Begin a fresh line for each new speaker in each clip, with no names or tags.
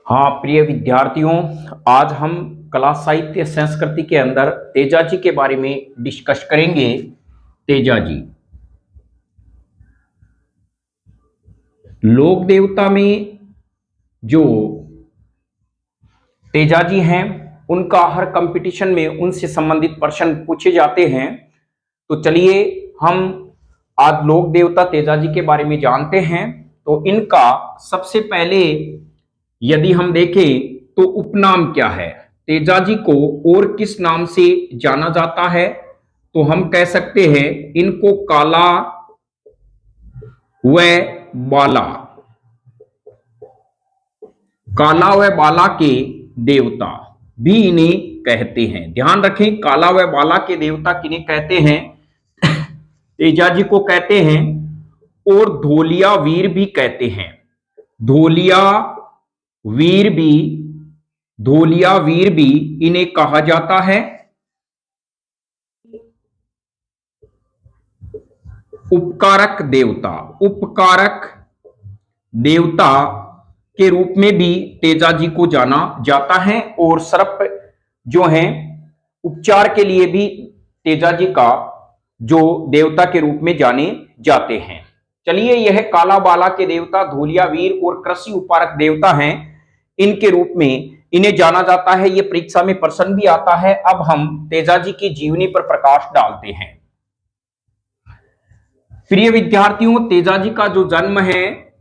हाँ प्रिय विद्यार्थियों, आज हम कला साहित्य संस्कृति के अंदर तेजाजी के बारे में डिस्कस करेंगे। तेजाजी लोक देवता में जो तेजाजी हैं उनका हर कंपटीशन में उनसे संबंधित प्रश्न पूछे जाते हैं। तो चलिए हम आज लोक देवता तेजाजी के बारे में जानते हैं। तो इनका सबसे पहले यदि हम देखें तो उपनाम क्या है, तेजाजी को और किस नाम से जाना जाता है, तो हम कह सकते हैं इनको काला व बाला, काला व बाला के देवता भी इन्हें कहते हैं। ध्यान रखें, काला व बाला के देवता किन्हें कहते हैं? तेजाजी को कहते हैं। और धोलिया वीर भी कहते हैं। धोलिया वीर भी इन्हें कहा जाता है। उपकारक देवता के रूप में भी तेजाजी को जाना जाता है। और सर्प जो हैं उपचार के लिए भी तेजाजी का जो देवता के रूप में जाने जाते हैं। चलिए, यह काला बाला के देवता, धोलिया वीर और कृषि उपकारक देवता हैं, इनके रूप में इन्हें जाना जाता है। ये परीक्षा में प्रश्न भी आता है। अब हम तेजाजी की जीवनी पर प्रकाश डालते हैं। प्रिय विद्यार्थियों, तेजाजी का जो जन्म है,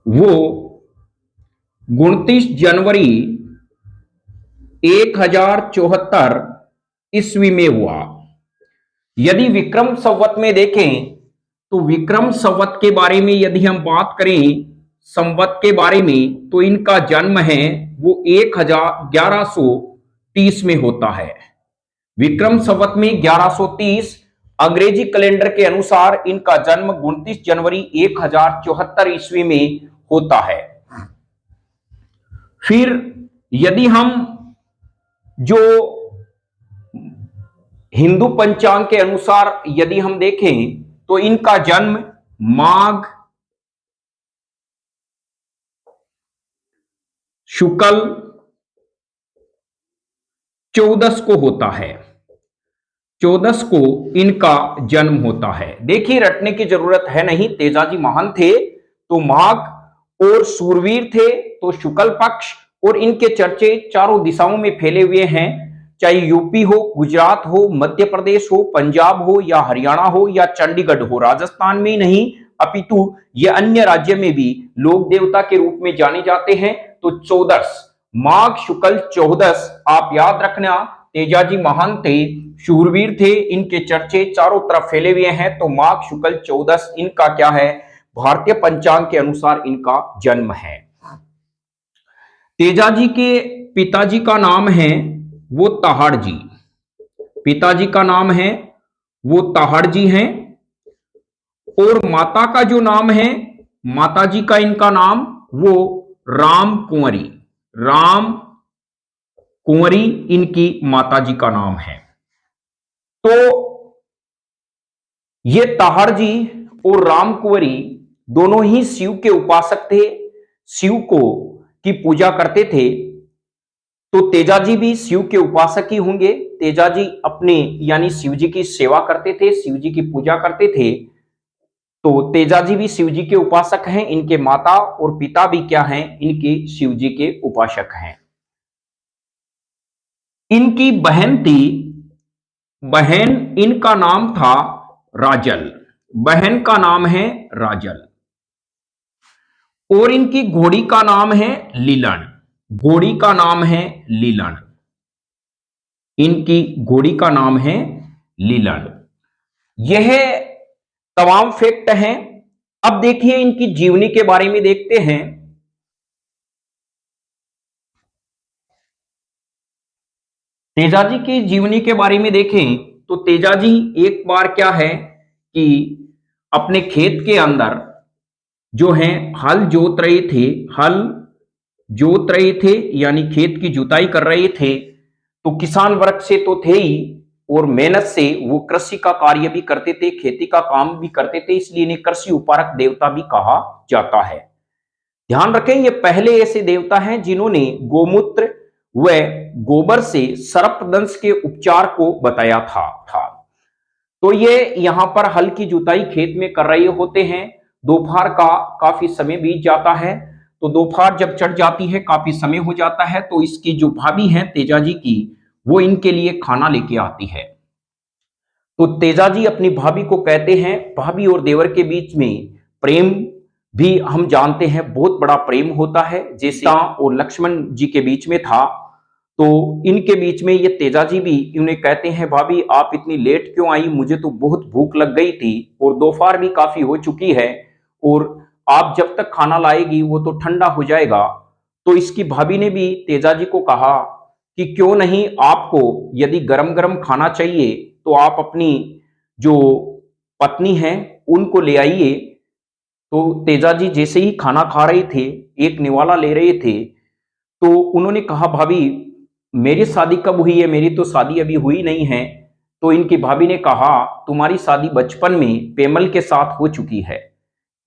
वो 29 जनवरी 1074 ईस्वी में हुआ। यदि विक्रम संवत में देखें तो विक्रम संवत के बारे में यदि हम बात करें, संवत के बारे में, तो इनका जन्म है वो 1130 में होता है। विक्रम संवत में 1130, अंग्रेजी कैलेंडर के अनुसार इनका जन्म 29 जनवरी 1074 ईस्वी में होता है। फिर यदि हम जो हिंदू पंचांग के अनुसार यदि हम देखें तो इनका जन्म माघ शुक्ल 14 को होता है। 14 को इनका जन्म होता है। देखिए, रटने की जरूरत है नहीं। तेजाजी महान थे तो माघ, और सूरवीर थे तो शुक्ल पक्ष, और इनके चर्चे चारों दिशाओं में फैले हुए हैं। चाहे यूपी हो, गुजरात हो, मध्य प्रदेश हो, पंजाब हो, या हरियाणा हो, या चंडीगढ़ हो, राजस्थान में ही नहीं अपितु ये अन्य राज्य में भी लोक देवता के रूप में जाने जाते हैं। तो 14 माघ शुक्ल 14 आप याद रखना। तेजाजी महान थे, शूरवीर थे, इनके चर्चे चारों तरफ फैले हुए हैं। तो माघ शुक्ल 14 इनका क्या है, भारतीय पंचांग के अनुसार इनका जन्म है। तेजाजी के पिताजी का नाम है वो ताहड़ जी। पिताजी का नाम है वो ताहड़ जी हैं। और माता का जो नाम है, माताजी का इनका नाम वो राम कुंवरी इनकी माताजी का नाम है। तो ये ताहड़ जी और राम कुंवरी दोनों ही शिव के उपासक थे, शिव को की पूजा करते थे। तो तेजाजी भी शिव के उपासक ही होंगे। तेजाजी अपने यानी शिव जी की सेवा करते थे, शिव जी की पूजा करते थे। तो तेजाजी भी शिव जी के उपासक हैं। इनके माता और पिता भी क्या हैं, इनके शिव जी के उपासक हैं। इनकी बहन थी, बहन इनका नाम था राजल, बहन का नाम है राजल। और इनकी घोड़ी का नाम है लीलन, घोड़ी का नाम है लीलन, इनकी घोड़ी का नाम है लीलन। यह तमाम फैक्ट हैं। अब देखिए इनकी जीवनी के बारे में देखते हैं। तेजाजी की जीवनी के बारे में देखें तो तेजाजी एक बार क्या है कि अपने खेत के अंदर जो है हल जोत रहे थे, यानी खेत की जुताई कर रहे थे। तो किसान वर्ग से तो थे ही, और मेहनत से वो कृषि का कार्य भी करते थे, खेती का काम भी करते थे, इसलिए इन्हें कृषि उपकारक देवता भी कहा जाता है। ध्यान रखें, ये पहले ऐसे देवता हैं जिन्होंने गोमूत्र व गोबर से सर्पदंश के उपचार को बताया था। तो ये यहां पर हल की जुताई खेत में कर रहे होते हैं। दोपहर का काफी समय बीत जाता है, तो दोपहर जब चढ़ जाती है, काफी समय हो जाता है, तो इसकी जो भाभी है तेजाजी की, वो इनके लिए खाना लेके आती है। तो तेजाजी अपनी भाभी को कहते हैं, भाभी और देवर के बीच में प्रेम भी हम जानते हैं बहुत बड़ा प्रेम होता है, जैसे सीता और लक्ष्मण जी के बीच में था। तो इनके बीच में ये तेजाजी भी इन्हें कहते हैं, भाभी आप इतनी लेट क्यों आई, मुझे तो बहुत भूख लग गई थी और दोपहर भी काफी हो चुकी है, और आप जब तक खाना लाएगी वो तो ठंडा हो जाएगा। तो इसकी भाभी ने भी तेजाजी को कहा कि क्यों नहीं, आपको यदि गरम गरम खाना चाहिए तो आप अपनी जो पत्नी है उनको ले आइए। तो तेजाजी जैसे ही खाना खा रहे थे, एक निवाला ले रहे थे, तो उन्होंने कहा, भाभी मेरी शादी कब हुई है, मेरी तो शादी अभी हुई नहीं है। तो इनकी भाभी ने कहा, तुम्हारी शादी बचपन में पेमल के साथ हो चुकी है।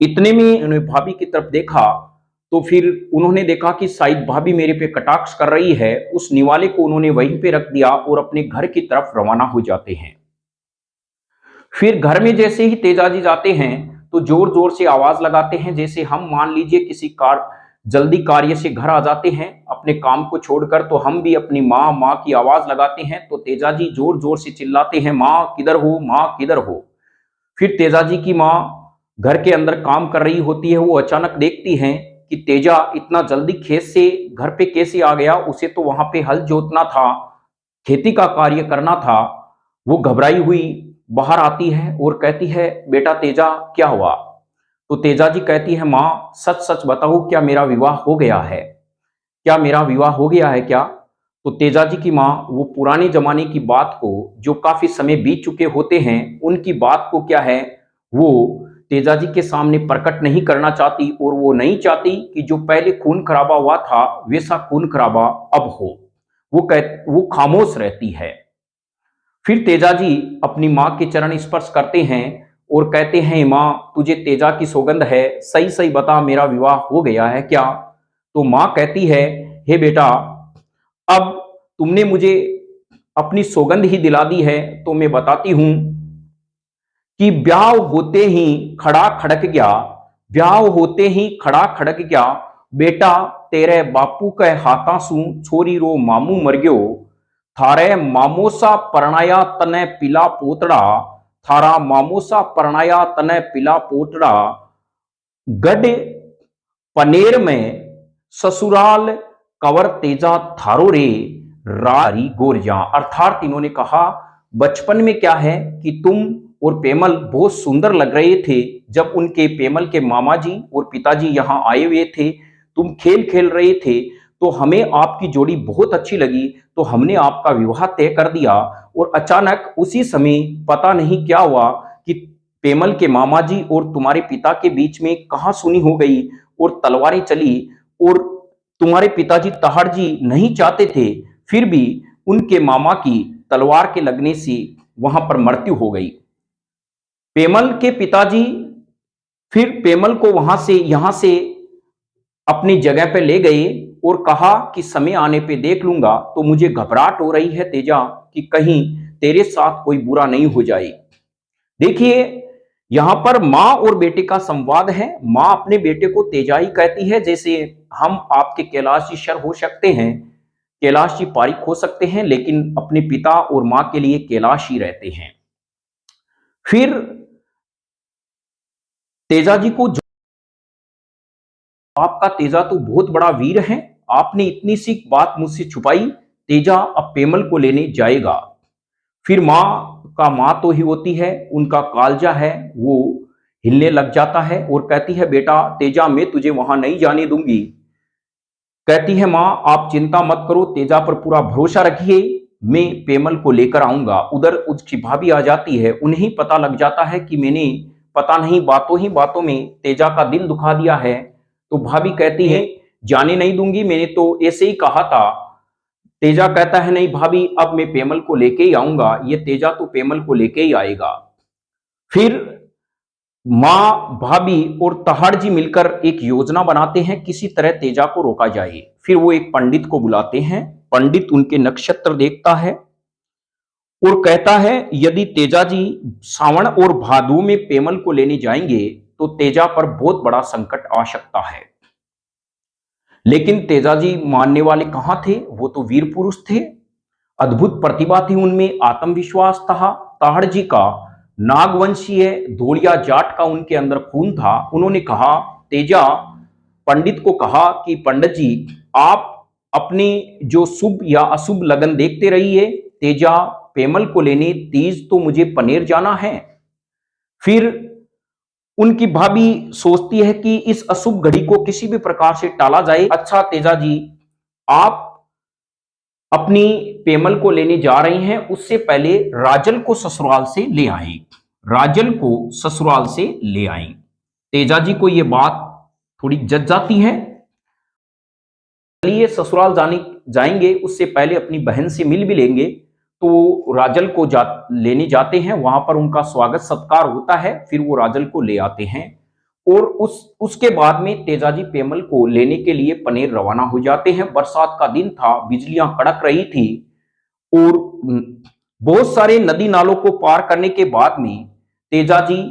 इतने में उन्होंने भाभी की तरफ देखा, तो फिर उन्होंने देखा कि शायद भाभी मेरे पे कटाक्ष कर रही है। उस निवाले को उन्होंने वहीं पे रख दिया और अपने घर की तरफ रवाना हो जाते हैं। फिर घर में जैसे ही तेजाजी जाते हैं तो जोर जोर से आवाज लगाते हैं, जैसे हम मान लीजिए किसी जल्दी कार्य से घर आ जाते हैं अपने काम को छोड़कर, तो हम भी अपनी माँ माँ की आवाज लगाते हैं। तो तेजाजी जोर जोर से चिल्लाते हैं, माँ किधर हो, माँ किधर हो। फिर तेजाजी की माँ घर के अंदर काम कर रही होती है, वो अचानक देखती हैं कि तेजा इतना जल्दी खेत से घर पे कैसे आ गया, उसे तो वहां पे हल जोतना था, खेती का कार्य करना था। वो घबराई हुई बाहर आती है और कहती है, बेटा तेजा क्या हुआ। तो तेजा जी कहती है, माँ सच सच बताओ, क्या मेरा विवाह हो गया है, क्या मेरा विवाह हो गया है क्या। तो तेजा जी की माँ वो पुराने जमाने की बात को, जो काफी समय बीत चुके होते हैं, उनकी बात को क्या है, वो तेजा जी के सामने प्रकट नहीं करना चाहती, और वो नहीं चाहती कि जो पहले खून खराबा हुआ था वैसा खून खराबा अब हो। वो खामोश रहती है। फिर तेजाजी अपनी माँ के चरण स्पर्श करते हैं और कहते हैं, माँ तुझे तेजा की सौगंध है, सही सही बता मेरा विवाह हो गया है क्या। तो माँ कहती है, हे बेटा, अब तुमने मुझे अपनी सौगंध ही दिला दी है, तो मैं बताती हूं कि ब्याह होते ही खड़ा खड़क गया, ब्याह होते ही खड़ा खड़क गया, बेटा तेरे बापू के हाथा सू छोरी रो मामू मर गयो, थारे मामोसा परणाया तने पिला पोतड़ा, थारा मामोसा परणाया तने पिला पोतड़ा, गड पनेर में ससुराल कवर तेजा थारो रे रारी गोरजा। अर्थात इन्होंने कहा, बचपन में क्या है कि तुम और पेमल बहुत सुंदर लग रहे थे, जब उनके पेमल के मामा जी और पिताजी यहाँ आए हुए थे, तुम खेल खेल रहे थे, तो हमें आपकी जोड़ी बहुत अच्छी लगी, तो हमने आपका विवाह तय कर दिया। और अचानक उसी समय पता नहीं क्या हुआ कि पेमल के मामा जी और तुम्हारे पिता के बीच में कहां सुनी हो गई और तलवारें चली, और तुम्हारे पिताजी तहाड़ जी नहीं चाहते थे, फिर भी उनके मामा की तलवार के लगने से वहां पर मृत्यु हो गई। पेमल के पिताजी फिर पेमल को वहां से यहां से अपनी जगह पे ले गए और कहा कि समय आने पे देख लूंगा। तो मुझे घबराहट हो रही है तेजा कि कहीं तेरे साथ कोई बुरा नहीं हो जाए। देखिए यहां पर माँ और बेटे का संवाद है। माँ अपने बेटे को तेजा ही कहती है, जैसे हम आपके कैलाश ईश्वर हो सकते हैं, कैलाश जी पारिक हो सकते हैं, लेकिन अपने पिता और माँ के लिए कैलाश ही रहते हैं। फिर तेजा जी को, आपका तेजा तो बहुत बड़ा वीर है, आपने इतनी सी बात मुझसे छुपाई, तेजा अब पेमल को लेने जाएगा। फिर माँ तो ही होती है, उनका कालजा है वो हिलने लग जाता है और कहती है, बेटा तेजा मैं तुझे वहां नहीं जाने दूंगी। कहती है, माँ आप चिंता मत करो, तेजा पर पूरा भरोसा रखिए, मैं पेमल को लेकर आऊंगा। उधर उसकी भाभी आ जाती है, उन्हें पता लग जाता है कि मैंने पता नहीं बातों ही बातों में तेजा का दिल दुखा दिया है। तो भाभी कहती है, जाने नहीं दूंगी, मैंने तो ऐसे ही कहा था। तेजा कहता है, नहीं भाभी अब मैं पेमल को लेके ही आऊंगा, ये तेजा तो पेमल को लेके ही आएगा। फिर मां, भाभी और तहाड़जी मिलकर एक योजना बनाते हैं, किसी तरह तेजा को रोका जाए। फिर वो एक पंडित को बुलाते हैं। पंडित उनके नक्षत्र देखता है और कहता है यदि तेजा जी सावन और भादु में पेमल को लेने जाएंगे तो तेजा पर बहुत बड़ा संकट आ सकता है। लेकिन तेजा जी मानने वाले कहां थे, वो तो वीर पुरुष थे, अद्भुत प्रतिभा थी उनमें, आत्मविश्वास था। ताहड़ जी का नागवंशीय धोलिया जाट का उनके अंदर खून था। उन्होंने कहा, तेजा पंडित को कहा कि पंडित जी आप अपनी जो शुभ या अशुभ लगन देखते रहिए, तेजा पेमल को लेने तीज तो मुझे पनेर जाना है। फिर उनकी भाभी सोचती है कि इस अशुभ घड़ी को किसी भी प्रकार से टाला जाए। अच्छा तेजा जी, आप अपनी पेमल को लेने जा रही हैं, उससे पहले राजल को ससुराल से ले आए। राजल को ससुराल से ले आए। तेजा जी को यह बात थोड़ी जच जाती है। चलिए ससुराल जाएंगे, उससे पहले अपनी बहन से मिल भी लेंगे। तो राजल को लेने जाते हैं, वहां पर उनका स्वागत सत्कार होता है। फिर वो राजल को ले आते हैं और उसके बाद में तेजाजी पेमल को लेने के लिए पनेर रवाना हो जाते हैं। बरसात का दिन था, बिजलियां कड़क रही थी और बहुत सारे नदी नालों को पार करने के बाद में तेजाजी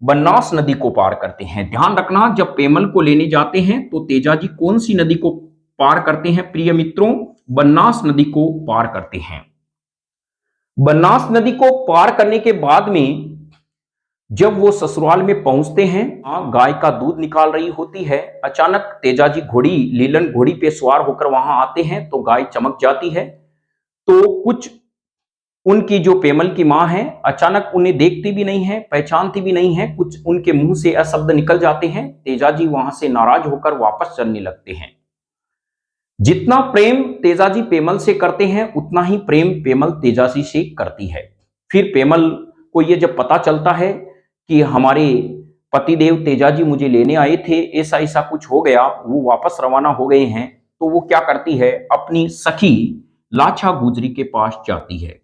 बनास नदी को पार करते हैं। ध्यान रखना, जब पेमल को लेने जाते हैं तो तेजाजी कौन सी नदी को पार करते हैं प्रिय मित्रों? बनास नदी को पार करते हैं। बनास नदी को पार करने के बाद में जब वो ससुराल में पहुंचते हैं, गाय का दूध निकाल रही होती है। अचानक तेजाजी घोड़ी, लीलन घोड़ी पे सवार होकर वहां आते हैं तो गाय चमक जाती है। तो कुछ उनकी जो पेमल की मां है, अचानक उन्हें देखती भी नहीं है, पहचानती भी नहीं है, कुछ उनके मुंह से अशब्द निकल जाते हैं। तेजाजी वहां से नाराज होकर वापस चलने लगते हैं। जितना प्रेम तेजाजी पेमल से करते हैं, उतना ही प्रेम पेमल तेजाजी से करती है। फिर पेमल को यह जब पता चलता है कि हमारे पतिदेव तेजाजी मुझे लेने आए थे, ऐसा ऐसा कुछ हो गया, वो वापस रवाना हो गए हैं, तो वो क्या करती है, अपनी सखी लाछा गुजरी के पास जाती है।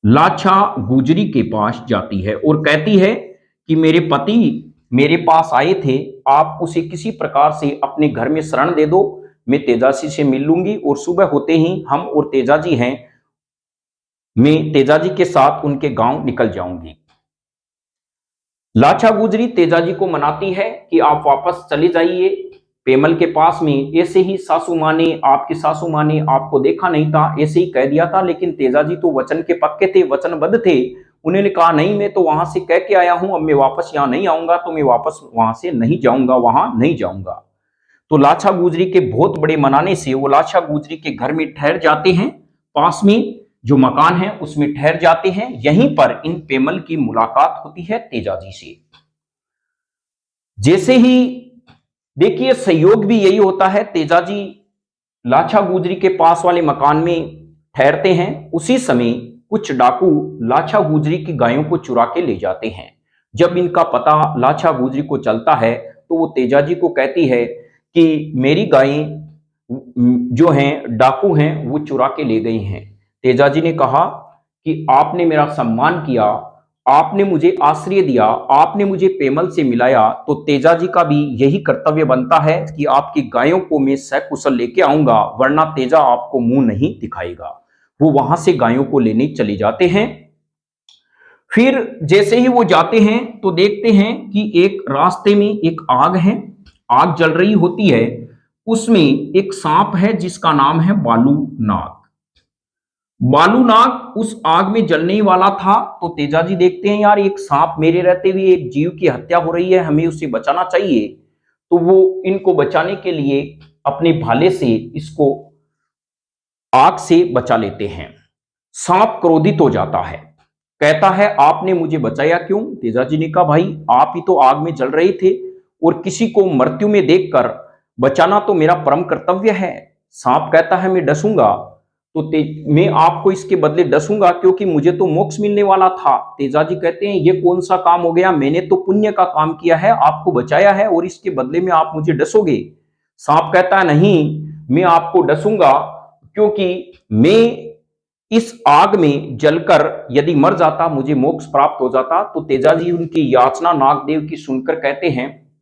लाछा गुजरी के पास जाती है और कहती है कि मेरे पति मेरे पास आए थे, आप उसे किसी प्रकार से अपने घर में शरण दे दो, मैं तेजाजी से मिल लूंगी और सुबह होते ही हम और तेजाजी हैं, मैं तेजाजी के साथ उनके गांव निकल जाऊंगी। लाछा गुजरी तेजाजी को मनाती है कि आप वापस चले जाइए पेमल के पास में। ऐसे ही सासू मां ने, आपकी सासू मां ने आपको देखा नहीं था, ऐसे ही कह दिया था, लेकिन तेजाजी तो वचन के पक्के थे, वचनबद्ध थे। उन्होंने कहा नहीं, मैं तो वहां से कह के आया हूं, अब मैं वापस यहां नहीं आऊंगा, तो मैं वापस वहां से नहीं जाऊंगा, वहां नहीं जाऊंगा। तो लाछा गुजरी के बहुत बड़े मनाने से वो लाछा गुजरी के घर में ठहर जाते हैं। पास में जो मकान है उसमें ठहर जाते हैं। यहीं पर इन पेमल की मुलाकात होती है तेजाजी से। जैसे ही देखिए, सहयोग भी यही होता है, तेजाजी लाछा गुजरी के पास वाले मकान में ठहरते हैं। उसी समय कुछ डाकू लाछा गुजरी की गायों को चुरा के ले जाते हैं। जब इनका पता लाछा गुजरी को चलता है तो वो तेजाजी को कहती है कि मेरी गायें जो हैं, डाकू हैं, वो चुरा के ले गई हैं। तेजाजी ने कहा कि आपने मेरा सम्मान किया, आपने मुझे आश्रय दिया, आपने मुझे पेमल से मिलाया, तो तेजाजी का भी यही कर्तव्य बनता है कि आपकी गायों को मैं सकुशल लेके आऊंगा, वरना तेजा आपको मुंह नहीं दिखाएगा। वो वहां से गायों को लेने चले जाते हैं। फिर जैसे ही वो जाते हैं तो देखते हैं कि एक रास्ते में एक आग है, आग जल रही होती है। उसमें एक सांप है जिसका नाम है बालू नाग। बालू नाग उस आग में जलने वाला था। तो तेजाजी देखते हैं, यार एक सांप मेरे रहते हुए एक जीव की हत्या हो रही है, हमें उसे बचाना चाहिए। तो वो इनको बचाने के लिए अपने भाले से इसको आग से बचा लेते हैं। सांप क्रोधित हो जाता है, कहता है आपने मुझे बचाया क्यों? तेजाजी ने कहा भाई आप ही तो आग में जल रहे थे और किसी को मृत्यु में देखकर बचाना तो मेरा परम कर्तव्य है। सांप कहता है मैं डसूंगा, तो मैं आपको इसके बदले डसूंगा क्योंकि मुझे तो मोक्ष मिलने वाला था। तेजाजी कहते हैं ये कौन सा काम हो गया, मैंने तो पुण्य का काम किया है, आपको बचाया है और इसके बदले में आप मुझे डसोगे? सांप कहता है नहीं, मैं आपको डसूंगा क्योंकि मैं इस आग में जलकर यदि मर जाता, मुझे मोक्ष प्राप्त हो जाता। तो तेजाजी उनकी याचना नागदेव की सुनकर कहते हैं,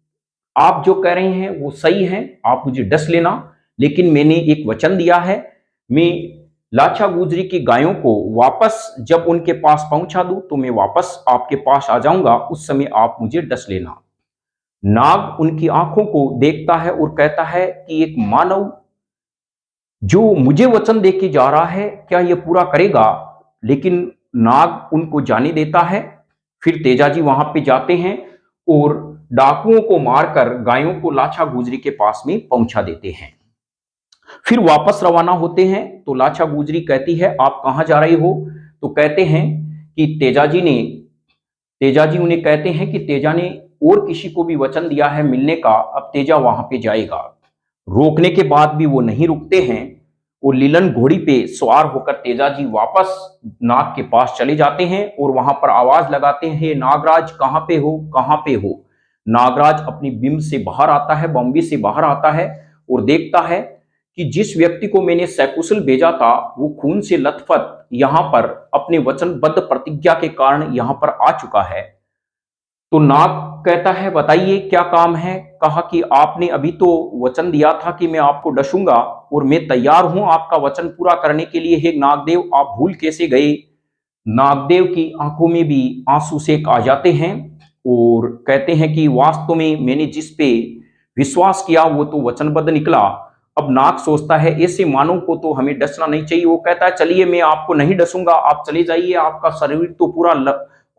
आप जो कह रहे हैं वो सही है, आप मुझे डस लेना, लेकिन मैंने एक वचन दिया है, मैं लाचा गुजरी की गायों को वापस जब उनके पास पहुंचा दूं तो मैं वापस आपके पास आ जाऊंगा, उस समय आप मुझे डस लेना। नाग उनकी आंखों को देखता है और कहता है कि एक मानव जो मुझे वचन दे के जा रहा है, क्या यह पूरा करेगा? लेकिन नाग उनको जाने देता है। फिर तेजाजी वहां पे जाते हैं और डाकुओं को मारकर गायों को लाचा गुजरी के पास में पहुंचा देते हैं। फिर वापस रवाना होते हैं तो लाचा गुजरी कहती है, आप कहां जा रहे हो? तो कहते हैं कि तेजाजी उन्हें कहते हैं कि तेजा ने और किसी को भी वचन दिया है मिलने का, अब तेजा वहां पे जाएगा। रोकने के बाद भी वो नहीं रुकते हैं और लीलन घोड़ी पे सवार होकर तेजाजी वापस नाग के पास चले जाते हैं और वहां पर आवाज लगाते हैं, नागराज कहां पे हो, कहां पे हो? नागराज अपनी बिंब से बाहर आता है, बम्बी से बाहर आता है और देखता है कि जिस व्यक्ति को मैंने सकुशल भेजा था वो खून से लथपथ यहां पर अपने वचनबद्ध प्रतिज्ञा के कारण यहां पर आ चुका है। तो नाग कहता है, बताइए क्या काम है? कहा कि आपने अभी तो वचन दिया था कि मैं आपको डसूंगा और मैं तैयार हूं आपका वचन पूरा करने के लिए। हे नागदेव, आप भूल कैसे गए? नागदेव की आंखों में भी आंसू सेक आ जाते हैं और कहते हैं कि वास्तव में मैंने जिस पे विश्वास किया वो तो वचनबद्ध निकला। अब नाग सोचता है ऐसे मानव को तो हमें डसना नहीं चाहिए। वो कहता है, चलिए मैं आपको नहीं डसूंगा, आप चले जाइए, आपका शरीर तो पूरा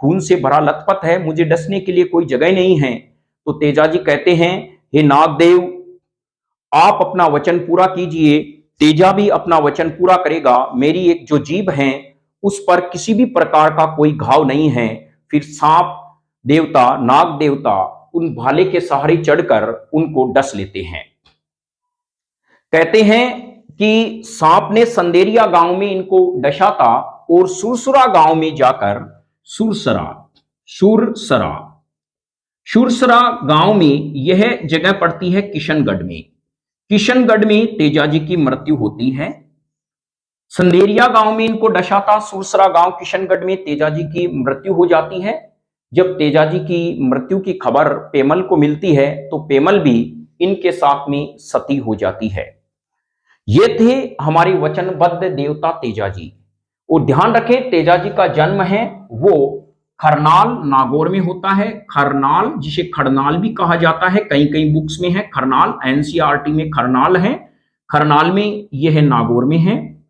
खून से भरा लथपथ है, मुझे डसने के लिए कोई जगह नहीं है। तो तेजाजी कहते हैं, हे नागदेव, आप अपना वचन पूरा कीजिए। तेजा भी अपना वचन पूरा करेगा। मेरी एक जो जीभ है उस पर किसी भी प्रकार का कोई घाव नहीं है। फिर सांप देवता, नाग देवता उन भाले के सहारे चढ़कर उनको डस लेते हैं। कहते हैं कि सांप ने संदेरिया गांव में इनको डसा था और सुरसरा गांव में जाकर सुरसरा गांव में यह जगह पड़ती है किशनगढ़ में। किशनगढ़ में तेजाजी की मृत्यु होती है। संदेरिया गांव में इनको डसा था, सुरसरा गांव किशनगढ़ में तेजाजी की मृत्यु हो जाती है। जब तेजाजी की मृत्यु की खबर पेमल को मिलती है तो पेमल भी इनके साथ में सती हो जाती है। ये थे हमारे वचनबद्ध देवता तेजाजी। और ध्यान रखें, तेजाजी का जन्म है वो खरनाल नागौर में होता है। खरनाल, जिसे खड़नाल भी कहा जाता है, कई कई बुक्स में है खरनाल, एनसीईआरटी में खरनाल है, खरनाल में यह है नागौर में है।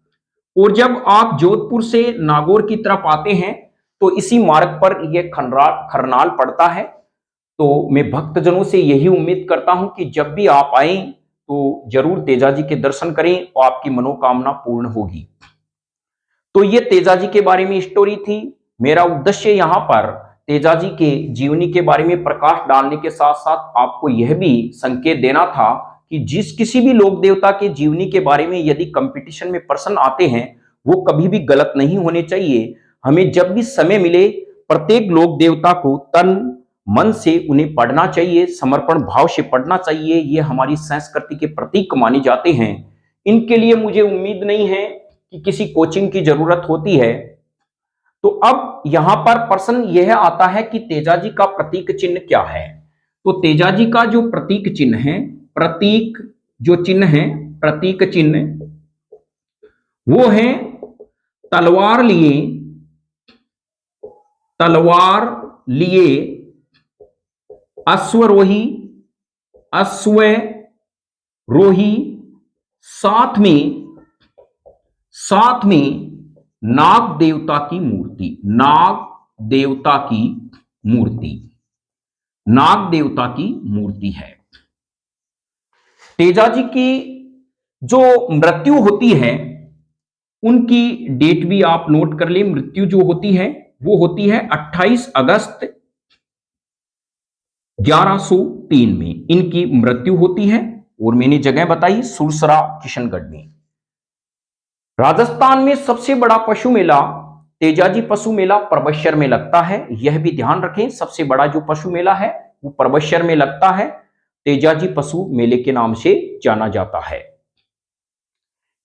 और जब आप जोधपुर से नागौर की तरफ आते हैं तो इसी मार्ग पर यह खरनाल पड़ता है। तो मैं भक्तजनों से यही उम्मीद करता हूं कि जब भी आप आए तो जरूर तेजाजी के दर्शन करें और आपकी मनोकामना पूर्ण होगी। तो ये तेजाजी के बारे में स्टोरी थी। मेरा उद्देश्य यहाँ पर तेजाजी के जीवनी के बारे में प्रकाश डालने के साथ साथ आपको यह भी संकेत देना था कि किसी भी लोक देवता के जीवनी के बारे में यदि कंपटीशन में प्रश्न आते हैं वो कभी भी गलत नहीं होने चाहिए। हमें जब भी समय मिले प्रत्येक लोक देवता को तन मन से उन्हें पढ़ना चाहिए, समर्पण भाव से पढ़ना चाहिए। ये हमारी संस्कृति के प्रतीक माने जाते हैं। इनके लिए मुझे उम्मीद नहीं है कि किसी कोचिंग की जरूरत होती है। तो अब यहां पर प्रश्न यह आता है कि तेजाजी का प्रतीक चिन्ह क्या है? तो तेजाजी का जो प्रतीक चिन्ह है, प्रतीक चिन्ह वो है तलवार लिए अश्वरोही साथ में नाग देवता की मूर्ति है। तेजाजी की जो मृत्यु होती है उनकी डेट भी आप नोट कर लें। मृत्यु जो होती है वो होती है 28 अगस्त 1103 में इनकी मृत्यु होती है। और मैंने जगह बताई सुरसरा किशनगढ़ में। राजस्थान में सबसे बड़ा पशु मेला तेजाजी पशु मेला परबतसर में लगता है। यह भी ध्यान रखें, सबसे बड़ा जो पशु मेला है वो परबतसर में लगता है। तेजाजी पशु मेले के नाम से जाना जाता है।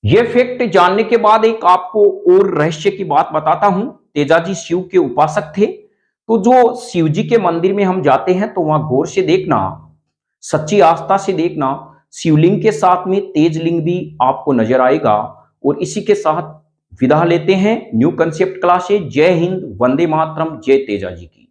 यह फैक्ट जानने के बाद एक आपको और रहस्य की बात बताता हूं। तेजाजी शिव के उपासक थे, तो जो शिव जी के मंदिर में हम जाते हैं तो वहां गौर से देखना, सच्ची आस्था से देखना, शिवलिंग के साथ में तेजलिंग भी आपको नजर आएगा। और इसी के साथ विदा लेते हैं न्यू कंसेप्ट क्लास से। जय हिंद, वंदे मातरम, जय तेजाजी की।